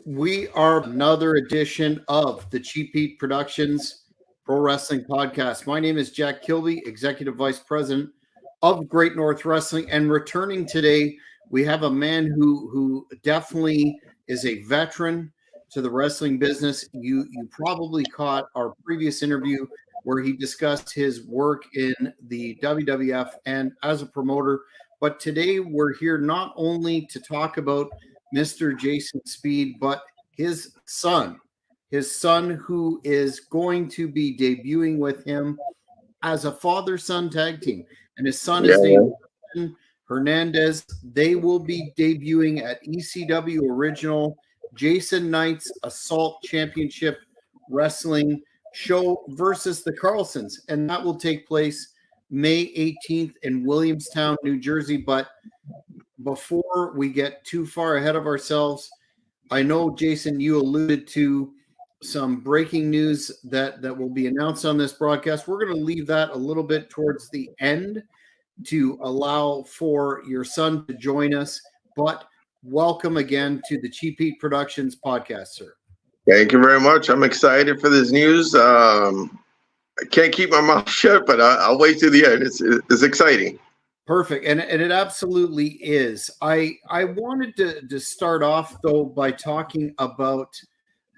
We are another edition of the Cheap Heat Productions Pro Wrestling Podcast. My name is Jack Kilby, Executive Vice President of Great North Wrestling. And returning today, we have a man who definitely is a veteran to the wrestling business. You probably caught our previous interview where he discussed his work in the WWF and as a promoter. But today we're here not only to talk about Mr. Jason Speed, but his son who is going to be debuting with him as a father-son tag team. And his son is named Hernandez. They will be debuting at ECW Original Jason Knight's Assault Championship Wrestling show versus the Carlsons. And that will take place May 18th in Williamstown, New Jersey. But before we get too far ahead of ourselves, I know, Jason, you alluded to some breaking news that will be announced on this broadcast. We're going to leave that a little bit towards the end to allow for your son to join us. But welcome again to the Cheap Heat Productions podcast, sir. Thank you very much. I'm excited for this news. I can't keep my mouth shut, but I'll wait to the end. It's exciting. Perfect. And it absolutely is. I wanted to start off, though, by talking about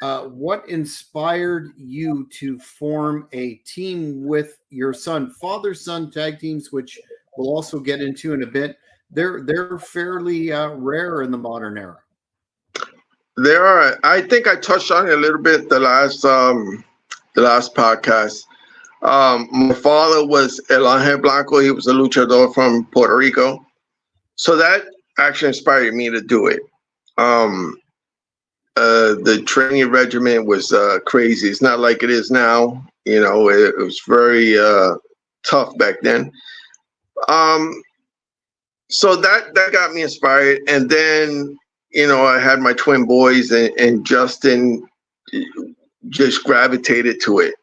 what inspired you to form a team with your son, father-son tag teams, which we'll also get into in a bit. They're fairly rare in the modern era. There are. I think I touched on it a little bit the last podcast. My father was El Ángel Blanco. He was a luchador from Puerto Rico. So that actually inspired me to do it. The training regimen was crazy. It's not like it is now. You know, it was very tough back then. So that got me inspired. And then, you know, I had my twin boys and Justin just gravitated to it.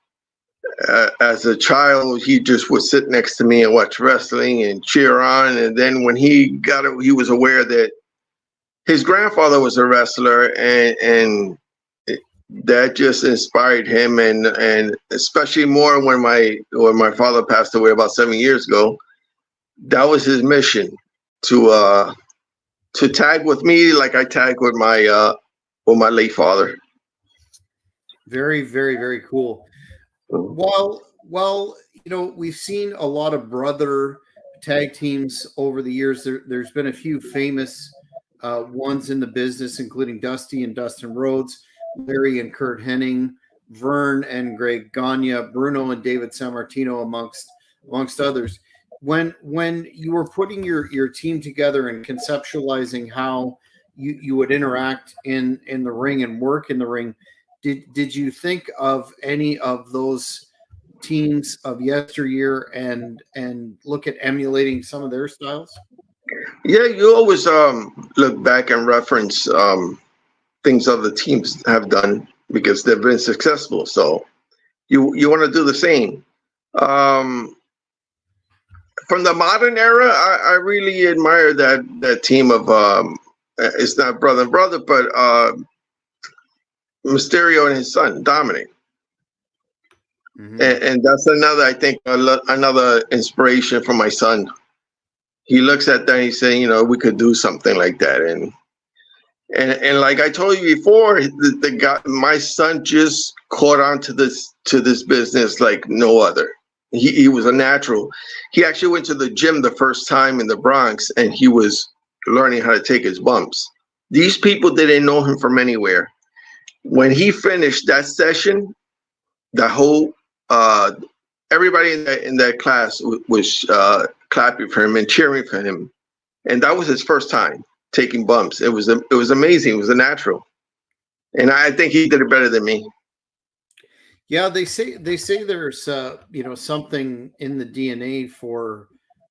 As a child, he just would sit next to me and watch wrestling and cheer on. And then when he got it, he was aware that his grandfather was a wrestler, and that just inspired him. And especially more when my father passed away about 7 years ago, that was his mission to tag with me like I tagged with my late father. Very, very, very cool. Well, you know, we've seen a lot of brother tag teams over the years. There's been a few famous ones in the business, including Dusty and Dustin Rhodes, Larry and Kurt Hennig, Vern and Greg Gagne, Bruno and David Sammartino, amongst others. When you were putting your team together and conceptualizing how you would interact in the ring and work in the ring, Did you think of any of those teams of yesteryear and look at emulating some of their styles? Yeah, you always look back and reference things other teams have done because they've been successful. So you want to do the same. From the modern era, I really admire that team of it's not brother and brother, but Mysterio and his son, Dominic. Mm-hmm. And that's another, I think, another inspiration for my son. He looks at that and he's saying, you know, we could do something like that. And like I told you before, the guy, my son just caught on to this business like no other. He was a natural. He actually went to the gym the first time in the Bronx and he was learning how to take his bumps. These people didn't know him from anywhere. When he finished that session, the whole everybody in that class was clapping for him and cheering for him, and that was his first time taking bumps. It was amazing. It was a natural, and I think he did it better than me. Yeah, they say there's something in the DNA for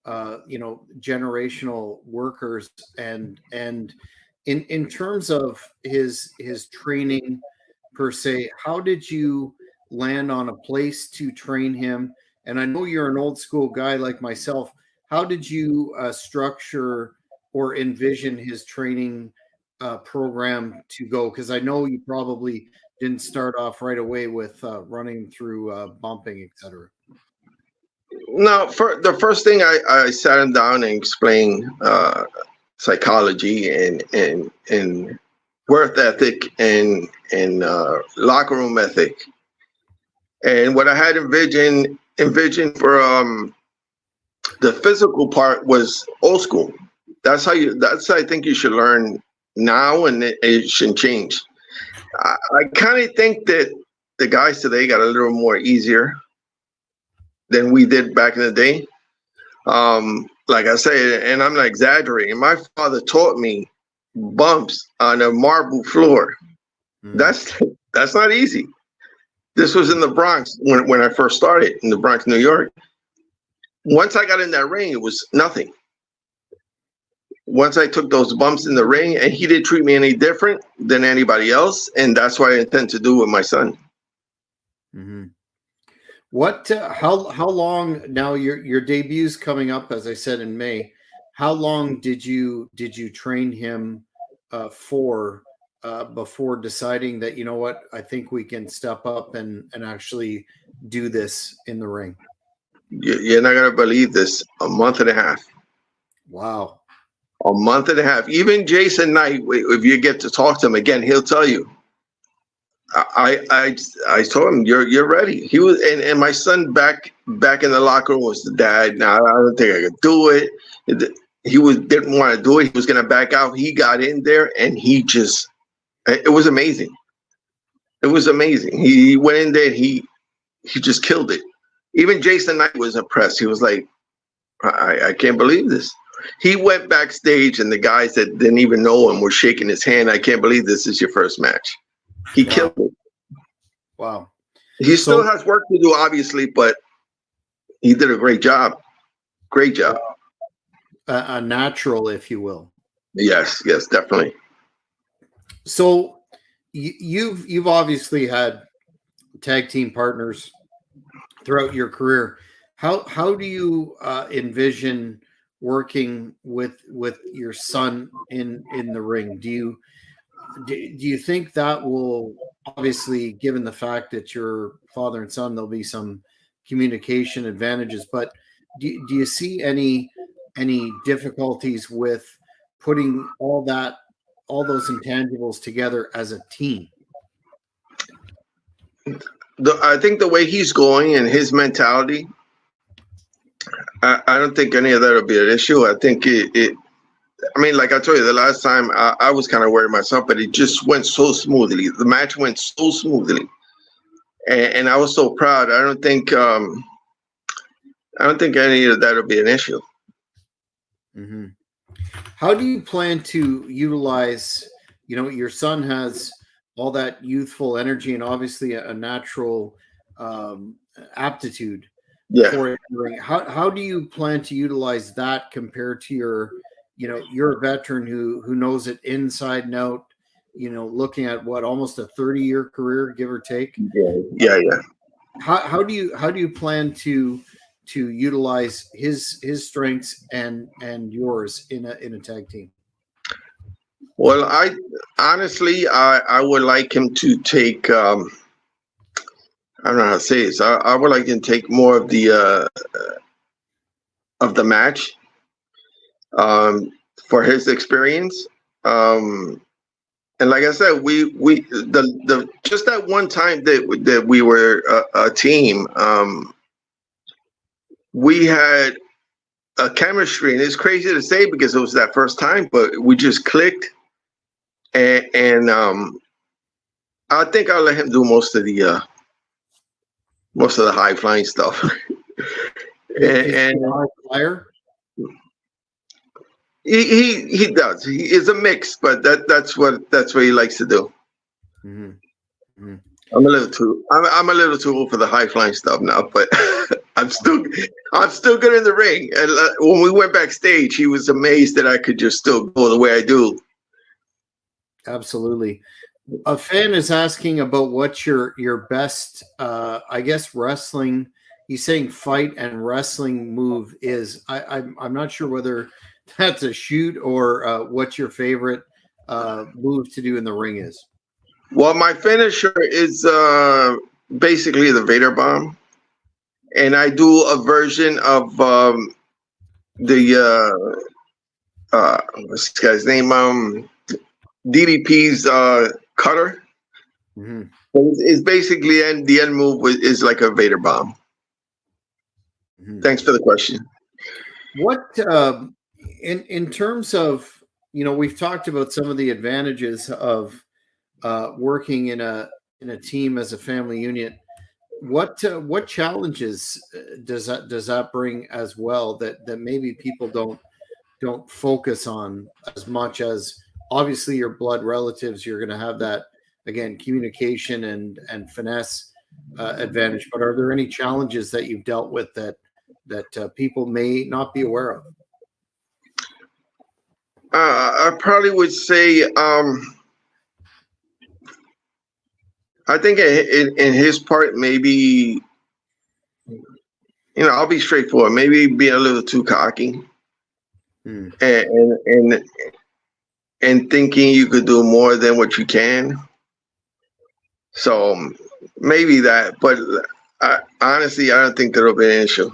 generational workers and in terms of his training per se, how did you land on a place to train him? And I know you're an old school guy like myself. How did you structure or envision his training program to go? Because I know you probably didn't start off right away with running through bumping, etc. No, for the first thing I sat him down and explained psychology and worth ethic and locker room ethic. And what I had envisioned for the physical part was old school. That's I think you should learn now, and it shouldn't change. I kind of think that the guys today got a little more easier than we did back in the day. Like I say, and I'm not exaggerating, my father taught me bumps on a marble floor. That's not easy. This was in the Bronx when I first started in the Bronx, New York. Once I got in that ring, it was nothing. Once I took those bumps in the ring, and he didn't treat me any different than anybody else, and that's what I intend to do with my son. Mm-hmm. What? How long now? Your debut's coming up, as I said, in May. How long did you train him for before deciding that, you know what, I think we can step up and actually do this in the ring? You're not gonna believe this. A month and a half. Wow. A month and a half. Even Jason Knight, if you get to talk to him again, he'll tell you. I told him you're ready. He was, and my son back in the locker room was the dad. Now I don't think I could do it. Didn't want to do it. He was gonna back out. He got in there and it was amazing. It was amazing. He went in there. He just killed it. Even Jason Knight was impressed. He was like, I can't believe this. He went backstage and the guys that didn't even know him were shaking his hand. I can't believe this is your first match. He killed it. Wow. He still has work to do, obviously, but he did a great job. Great job. A natural, if you will. Yes, definitely. So you've obviously had tag team partners throughout your career. How do you envision working with your son in the ring? Do you think that will, obviously, given the fact that you're father and son, there'll be some communication advantages, but do you see any difficulties with putting all those intangibles together as a team? I think the way he's going and his mentality, I don't think any of that will be an issue. I think I mean, like I told you, the last time I was kind of worried myself, but it just went so smoothly. The match went so smoothly, and I was so proud. I don't think any of that will be an issue. Mm-hmm. How do you plan to utilize? Your son has all that youthful energy and obviously a natural aptitude for it. How do you plan to utilize that compared to you're a veteran who knows it inside and out, looking at almost a 30-year career, give or take. Yeah. How do you plan to utilize his strengths and yours in a tag team? Well, I honestly would like him to take I don't know how to say this. I would like him to take more of the match for his experience. And like I said, we just that one time that we were a team, we had a chemistry, and it's crazy to say because it was that first time, but we just clicked. And I think I'll let him do most of the high flying stuff. and high flyer. He does. He is a mix, but that's what he likes to do. Mm-hmm. Mm-hmm. I'm a little too old for the high flying stuff now, but I'm still good in the ring. And when we went backstage, he was amazed that I could just still go the way I do. Absolutely. A fan is asking about what your best, I guess, wrestling. He's saying fight and wrestling move is. I'm not sure whether that's a shoot or what's your favorite move to do in the ring is? Well, my finisher is basically the Vader Bomb, and I do a version of the what's this guy's name? DDP's cutter. Mm-hmm. It's basically, and the end move is like a Vader Bomb. Mm-hmm. Thanks for the question. What in terms of, we've talked about some of the advantages of working in a team as a family unit. What challenges does that bring as well that maybe people don't focus on as much as, obviously, your blood relatives? You're going to have that, again, communication and finesse advantage. But are there any challenges that you've dealt with that people may not be aware of? I probably would say, I think in his part, maybe, I'll be straightforward. Maybe being a little too cocky, and thinking you could do more than what you can. So maybe that, but honestly, I don't think that'll be an issue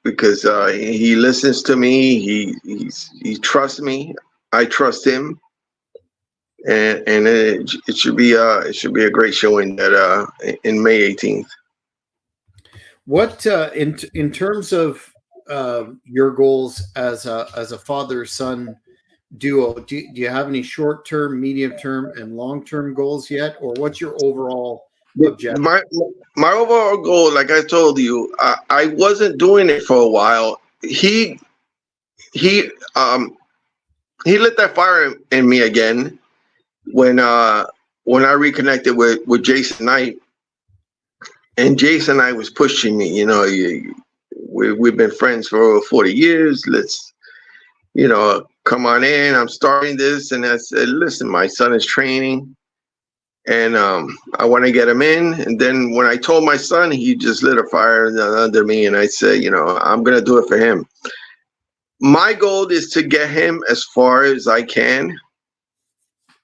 because he listens to me. He trusts me. I trust him, and it should be a great showing that in May 18th. What in terms of your goals as a father-son duo, do you have any short-term, medium-term, and long-term goals yet, or what's your overall objective? My overall goal, like I told you, I wasn't doing it for a while. He lit that fire in me again when I reconnected with Jason Knight, and Jason Knight was pushing me. We've been friends for over 40 years. Let's, come on in. I'm starting this, and I said, listen, my son is training, and I want to get him in. And then when I told my son, he just lit a fire under me, and I said, I'm gonna do it for him. My goal is to get him as far as I can,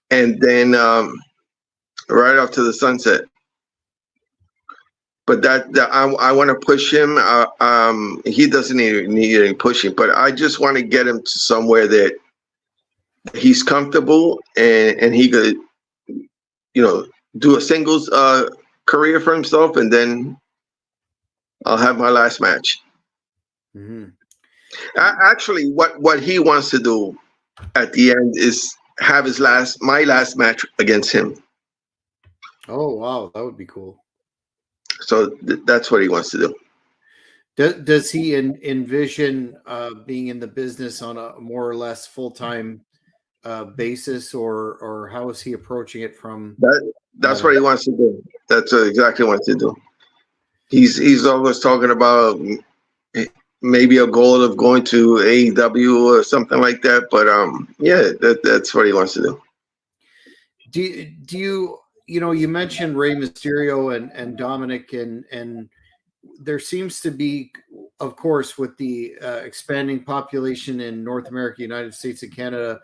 and then right off to the sunset. But that I want to push him. He doesn't need any pushing, but I just want to get him to somewhere that he's comfortable and he could, do a singles career for himself, and then I'll have my last match. Mm-hmm. Actually, what he wants to do at the end is have my last match against him. Oh wow, that would be cool. So that's what he wants to do. Does he envision being in the business on a more or less full-time basis, or how is he approaching it from? That's what he wants to do. That's exactly what he wants to do. He's always talking about maybe a goal of going to AEW or something like that. But yeah, that's what he wants to do. Do you? You mentioned Rey Mysterio and Dominic, and there seems to be, of course, with the expanding population in North America, United States, and Canada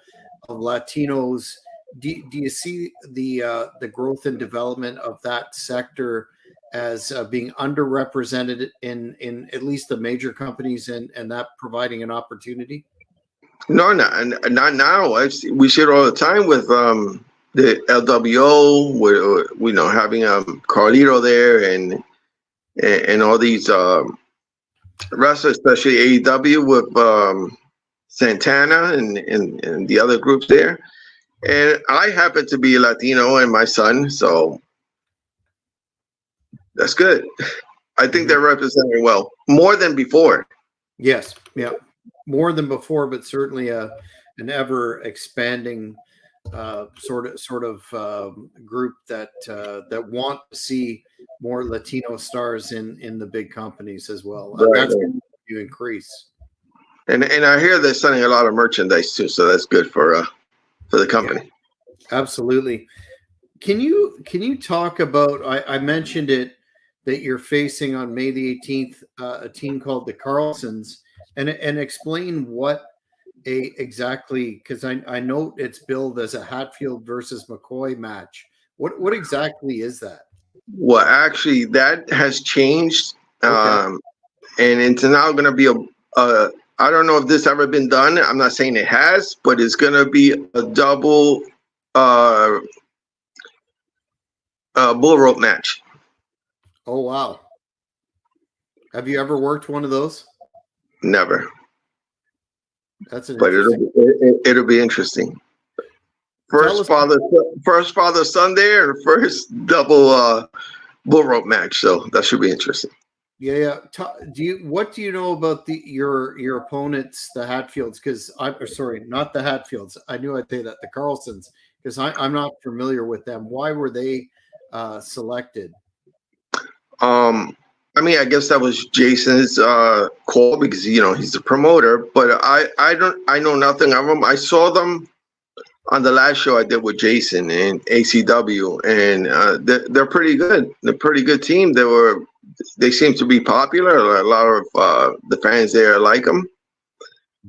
of Latinos. Do you see the growth and development of that sector as being underrepresented in at least the major companies, and that providing an opportunity? No, not now. We see it all the time with the LWO, we're having Carlito there and all these wrestlers, especially AEW with Santana and the other groups there. And I happen to be Latino and my son, so that's good. I think they're representing well, more than before. Yes, yeah, more than before, but certainly an ever expanding sort of group that want to see more Latino stars in the big companies as well. Right, that's going to increase. And I hear they're selling a lot of merchandise too, so that's good for the company. Yeah, absolutely. Can you talk about? I mentioned it, that you're facing on May the 18th a team called the Carlsons, and explain what exactly, because I note it's billed as a Hatfield versus McCoy match. What exactly is that? Well, actually, that has changed, Okay. and it's now going to be a. I don't know if this ever been done. I'm not saying it has, but it's going to be a double uh, bull rope match. Oh wow. Have you ever worked one of those? Never, That's an but interesting. it'll be interesting. Tell First us. father son there, first double bull rope match. So that should be interesting. Yeah. What do you know about your opponents, the Hatfields? Because I'm sorry, not the Hatfields. I knew I'd say that, the Carlsons, because I'm not familiar with them. Why were they selected? I mean, I guess that was Jason's call because he's the promoter. But I know nothing of them. I saw them on the last show I did with Jason in ACW, and they're pretty good. They're a pretty good team. They seem to be popular. A lot of the fans there like them.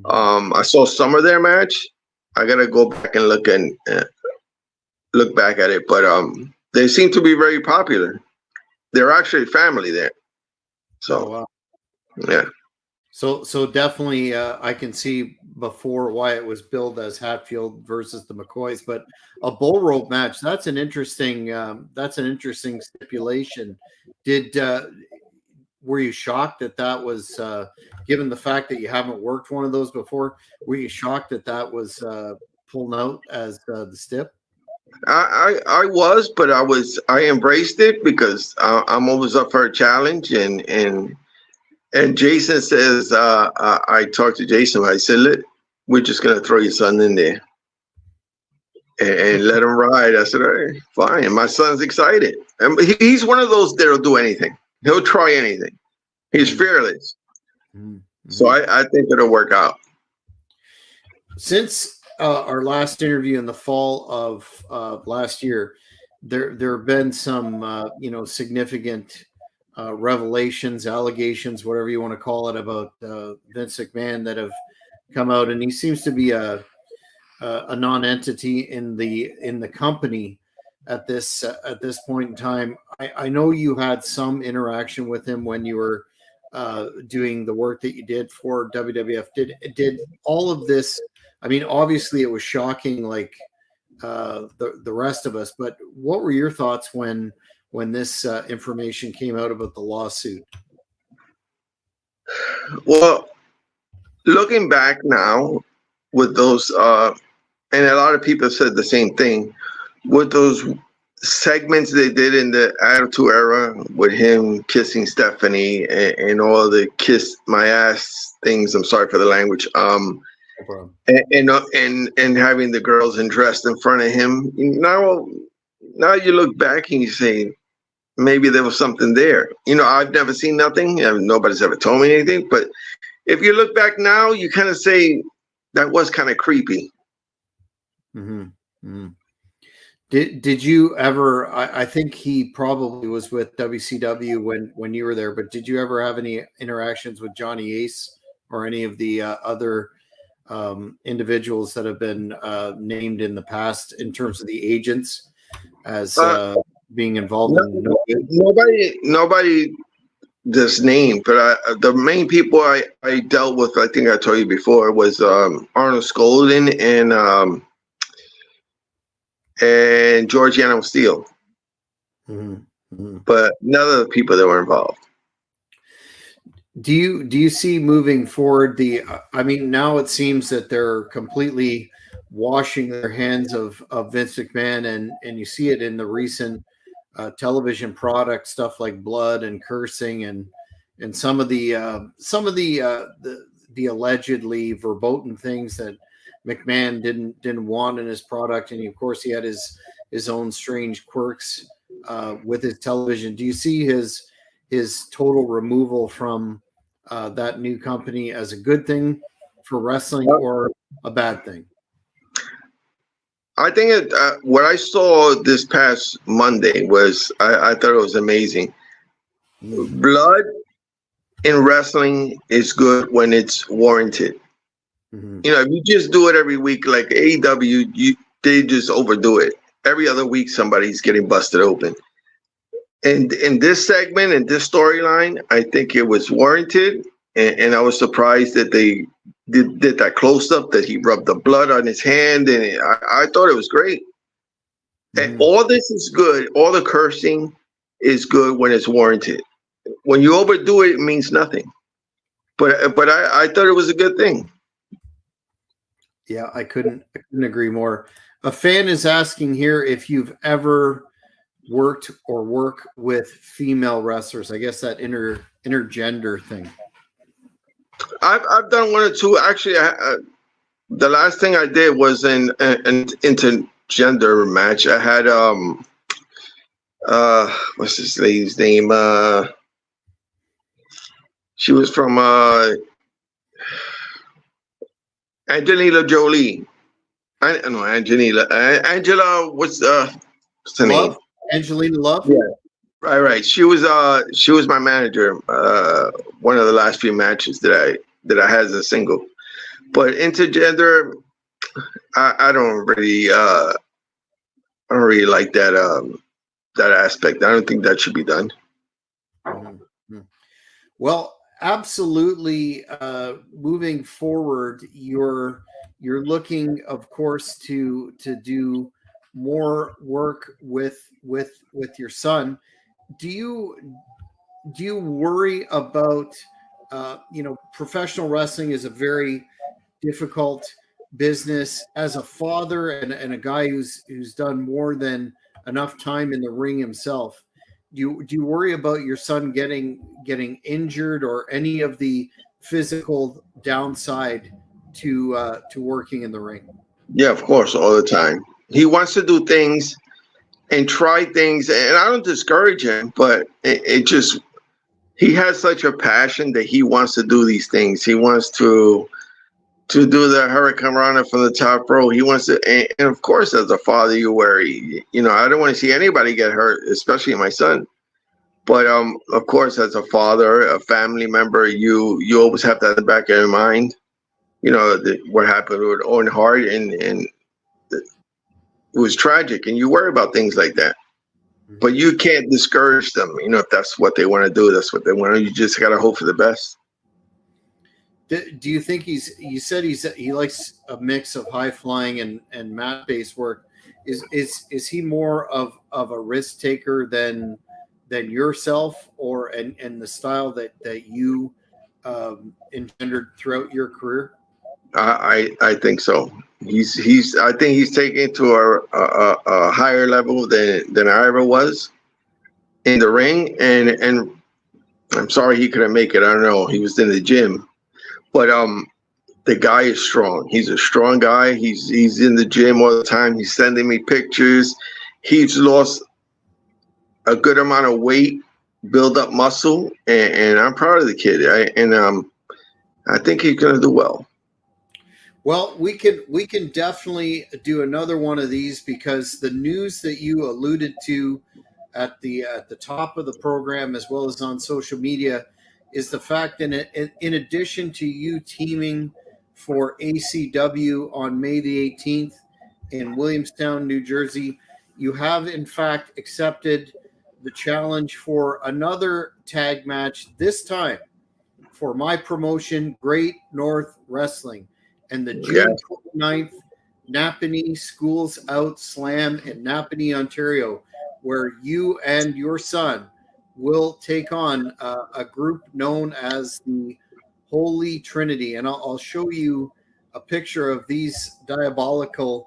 I saw some of their match. I gotta go back and look back at it, but they seem to be very popular. They're actually family there. So, Oh, wow. yeah. So definitely, I can see before why it was billed as Hatfield versus the McCoys, but a bull rope match, that's an interesting stipulation. Were you shocked that was given the fact that you haven't worked one of those before? Were you shocked that was pulled out as the stip? I was, but I embraced it because I'm always up for a challenge, and Jason says I talked to Jason. I said, "Look, we're just gonna throw your son in there and let him ride." I said, "All right, fine." My son's excited, and he's one of those that'll do anything. He'll try anything. He's fearless. Mm-hmm. So I think it'll work out. Since our last interview in the fall of last year, there have been some significant revelations, allegations, whatever you want to call it, about Vince McMahon that have come out, and he seems to be a non-entity in the company at this point in time. I know you had some interaction with him when you were doing the work that you did for WWF. Did all of this? I mean, obviously, it was shocking, like the rest of us. But what were your thoughts when this information came out about the lawsuit? Well, looking back now with those, and a lot of people said the same thing, with those segments they did in the Attitude Era with him kissing Stephanie and all the kiss my ass things. I'm sorry for the language. And having the girls undressed in front of him. Now you look back and you say, maybe there was something there. I've never seen nothing. Nobody's ever told me anything. But if you look back now, you kind of say that was kind of creepy. Mm-hmm. Mm-hmm. Did you ever? I think he probably was with WCW when you were there. But did you ever have any interactions with Johnny Ace or any of the other individuals that have been named in the past in terms of the agents as being involved in nobody this name, but the main people I dealt with, I think I told you before, was Arnold Skolden and Georgiano Steele. Mm-hmm. Mm-hmm. But none of the people that were involved. Do you see moving forward I mean, now it seems that they're completely washing their hands of Vince McMahon, and you see it in the recent television product stuff like blood and cursing and some of the allegedly verboten things that McMahon didn't want in his product, and of course he had his own strange quirks with his television. Do you see his total removal from that new company as a good thing for wrestling or a bad thing? I think what I saw this past Monday was I thought it was amazing. Blood in wrestling is good when it's warranted. Mm-hmm. You know, if you just do it every week, like AEW, they just overdo it. Every other week, somebody's getting busted open. And in this segment, in this storyline, I think it was warranted. And I was surprised that they did that close up, that he rubbed the blood on his hand. And I thought it was great. And all this is good. All the cursing is good when it's warranted. When you overdo it, it means nothing. But I thought it was a good thing. Yeah, I couldn't agree more. A fan is asking here if you've ever worked or work with female wrestlers. I guess that intergender thing. I've done one or two. Actually, the last thing I did was an intergender match. I had what's this lady's name? She was from Angelina Jolie. Angela. What's her name? Angelina Love. Yeah. Right. She was my manager. One of the last few matches that I had as a single. But intergender, I don't really like that that aspect. I don't think that should be done. Mm-hmm. Well, absolutely. Moving forward, you're looking, of course, to do more work with your son. Do you worry about professional wrestling is a very difficult business. As a father and a guy who's done more than enough time in the ring himself, do you worry about your son getting injured or any of the physical downside to working in the ring? Yeah, of course, all the time. He wants to do things and try things, and I don't discourage him, but it just, he has such a passion that he wants to do these things. He wants to do the Hurricane Rana from the top row. He wants to, and of course, as a father, you worry. You know, I don't want to see anybody get hurt, especially my son. But of course, as a father, a family member, you always have that in the back of your mind. You know, what happened with Owen Hart, and it was tragic, and you worry about things like that. But you can't discourage them. You know, if that's what they want to do, that's what they want to do. You just got to hope for the best. Do you think you said he likes a mix of high flying and mat based work? Is he more of a risk taker than yourself, or and the style that you engendered throughout your career? I think so. I think he's taken it to a higher level than I ever was in the ring, and I'm sorry he couldn't make it. I don't know. He was in the gym, but the guy is strong. He's a strong guy. He's in the gym all the time. He's sending me pictures. He's lost a good amount of weight, build up muscle, and I'm proud of the kid. I think he's gonna do well. Well, we can definitely do another one of these, because the news that you alluded to at the top of the program, as well as on social media, is the fact that in addition to you teaming for ACW on May the 18th in Williamstown, New Jersey, you have in fact accepted the challenge for another tag match, this time for my promotion, Great North Wrestling, and the June 29th Napanee Schools Out Slam in Napanee, Ontario, where you and your son will take on a group known as the Holy Trinity. And I'll show you a picture of these diabolical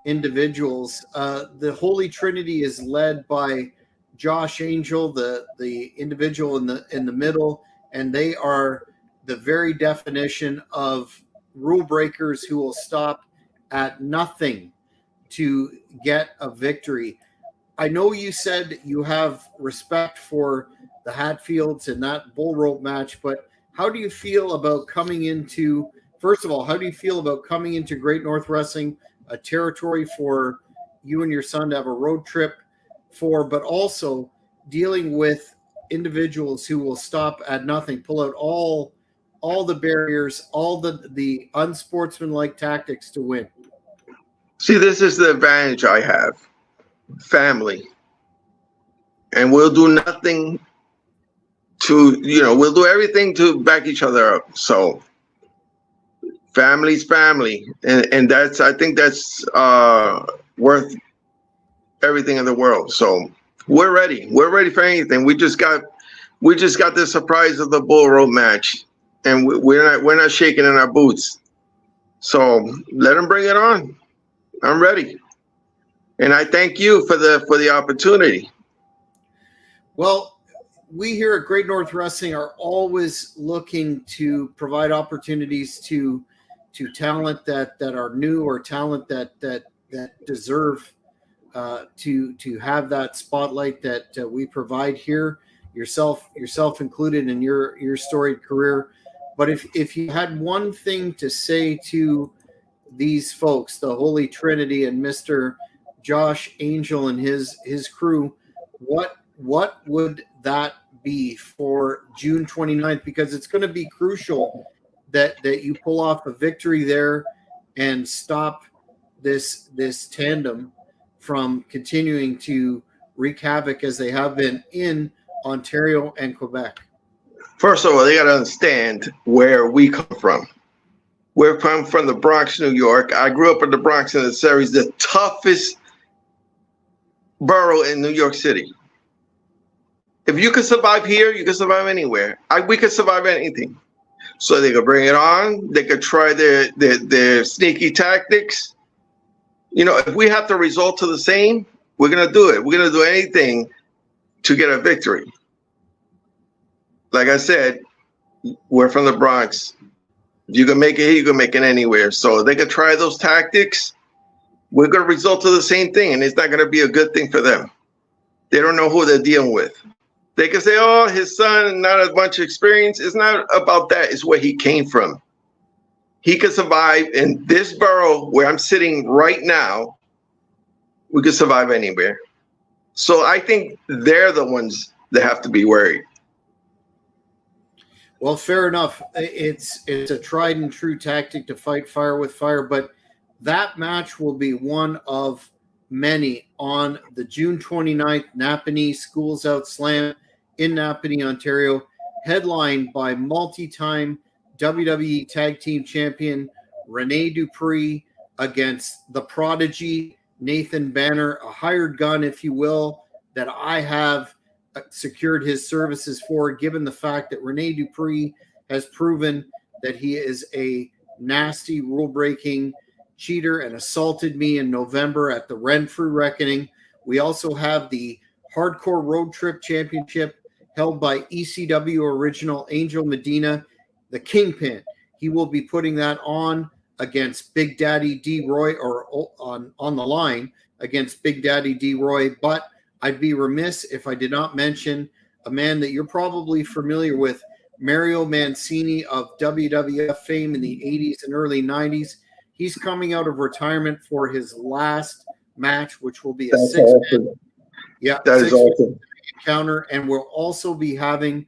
individuals. The Holy Trinity is led by Josh Angel, the individual in the middle, and they are the very definition of rule breakers who will stop at nothing to get a victory. I know you said you have respect for the Hatfields and that bull rope match, but how do you feel about coming into, first of all, how do you feel about coming into Great North Wrestling, a territory for you and your son to have a road trip for, but also dealing with individuals who will stop at nothing, pull out all all the barriers, all the unsportsmanlike tactics to win? See, this is the advantage I have. Family. And we'll do nothing to, we'll do everything to back each other up. So family's family. And I think that's worth everything in the world. So we're ready. We're ready for anything. We just got the surprise of the Bull Rope match, and we're not shaking in our boots. So let them bring it on. I'm ready, and I thank you for the opportunity. Well, we here at Great North Wrestling are always looking to provide opportunities to talent that are new, or talent that deserve to have that spotlight that we provide here, yourself included in your storied career. But if you had one thing to say to these folks, the Holy Trinity and Mr. Josh Angel and his crew, what would that be for June 29th? Because it's going to be crucial that you pull off a victory there and stop this tandem from continuing to wreak havoc as they have been in Ontario and Quebec. First of all, they got to understand where we come from. We're from the Bronx, New York. I grew up in the Bronx, and the area is the toughest borough in New York City. If you can survive here, you can survive anywhere. We could survive anything. So they could bring it on. They could try their sneaky tactics. If we have to resort to the same, we're going to do it. We're going to do anything to get a victory. Like I said, we're from the Bronx. If you can make it here, you can make it anywhere. So they could try those tactics. We're going to result to the same thing, and it's not going to be a good thing for them. They don't know who they're dealing with. They can say, oh, his son, not a bunch of experience. It's not about that. It's where he came from. He could survive in this borough where I'm sitting right now. We could survive anywhere. So I think they're the ones that have to be worried. Well, fair enough. It's a tried and true tactic to fight fire with fire, but that match will be one of many on the June 29th Napanee Schools Out Slam in Napanee, Ontario, headlined by multi-time WWE Tag Team Champion Rene Dupree against the Prodigy Nathan Banner, a hired gun, if you will, that I have secured his services for, given the fact that Rene Dupree has proven that he is a nasty, rule-breaking cheater and assaulted me in November at the Renfrew Reckoning. We also have the Hardcore Road Trip Championship held by ECW original Angel Medina, the Kingpin. He will be putting that on against Big Daddy D. Roy, or on the line against Big Daddy D. Roy. But I'd be remiss if I did not mention a man that you're probably familiar with, Mario Mancini of WWF fame in the 80s and early 90s. He's coming out of retirement for his last match, which will be a six-man. Yeah, that is awesome encounter, and we'll also be having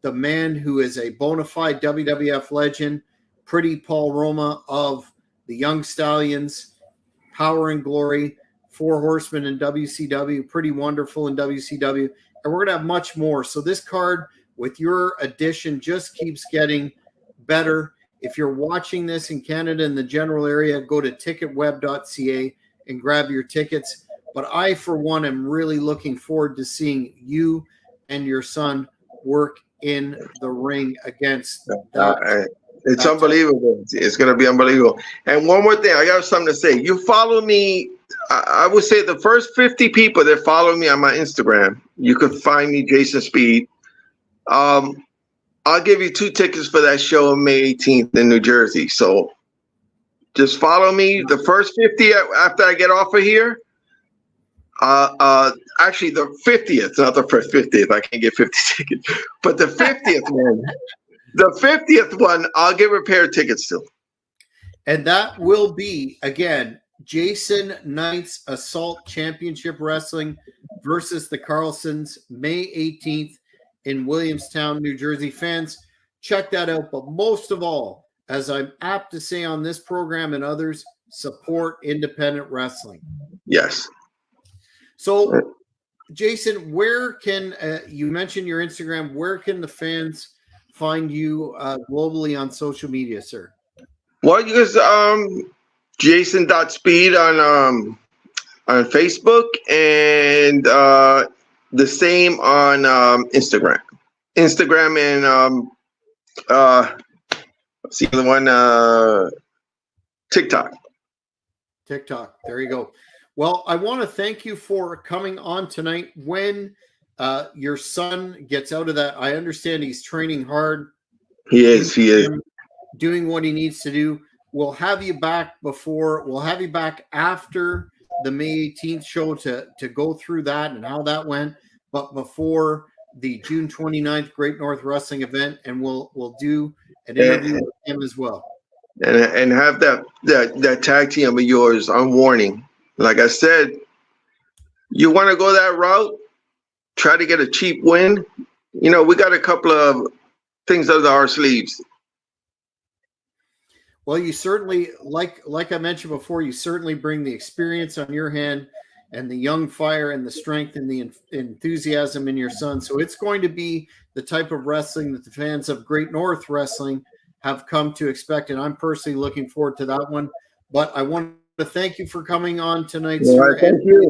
the man who is a bona fide WWF legend, Pretty Paul Roma of the Young Stallions, Power and Glory, Four Horsemen in WCW, Pretty Wonderful in WCW, and we're going to have much more. So this card, with your addition, just keeps getting better. If you're watching this in Canada in the general area, go to ticketweb.ca and grab your tickets. But I, for one, am really looking forward to seeing you and your son work in the ring against that. It's unbelievable. It's going to be unbelievable. And one more thing, I got something to say. You follow me. I would say the first 50 people that follow me on my Instagram, you could find me, Jason Speed. I'll give you 2 tickets for that show on May 18th in New Jersey. So just follow me. The first 50 after I get off of here. Actually, the 50th, not the first 50th. I can't get 50 tickets, but the 50th one. The 50th one, I'll give a pair of tickets to. And that will be, again, Jason Knight's Assault Championship Wrestling versus the Carlsons, May 18th in Williamstown, New Jersey. Fans, check that out. But most of all, as I'm apt to say on this program and others, support independent wrestling. Yes. So, Jason, where can you mentioned your Instagram? Where can the fans find you globally on social media, sir? Well, you guys, Jason.speed on Facebook, and the same on Instagram. And see the one TikTok. There you go. Well, I want to thank you for coming on tonight. When your son gets out of that, I understand he's training hard. He is doing what he needs to do. We'll have you back after the May 18th show to go through that and how that went, but before the June 29th Great North Wrestling event, and we'll do an interview with him as well. And have that tag team of yours on warning. Like I said, you want to go that route, try to get a cheap win. You know, we got a couple of things under our sleeves. Well, you certainly, like I mentioned before, you certainly bring the experience on your hand and the young fire and the strength and the enthusiasm in your son. So it's going to be the type of wrestling that the fans of Great North Wrestling have come to expect. And I'm personally looking forward to that one. But I want to thank you for coming on tonight, sir. Thank you.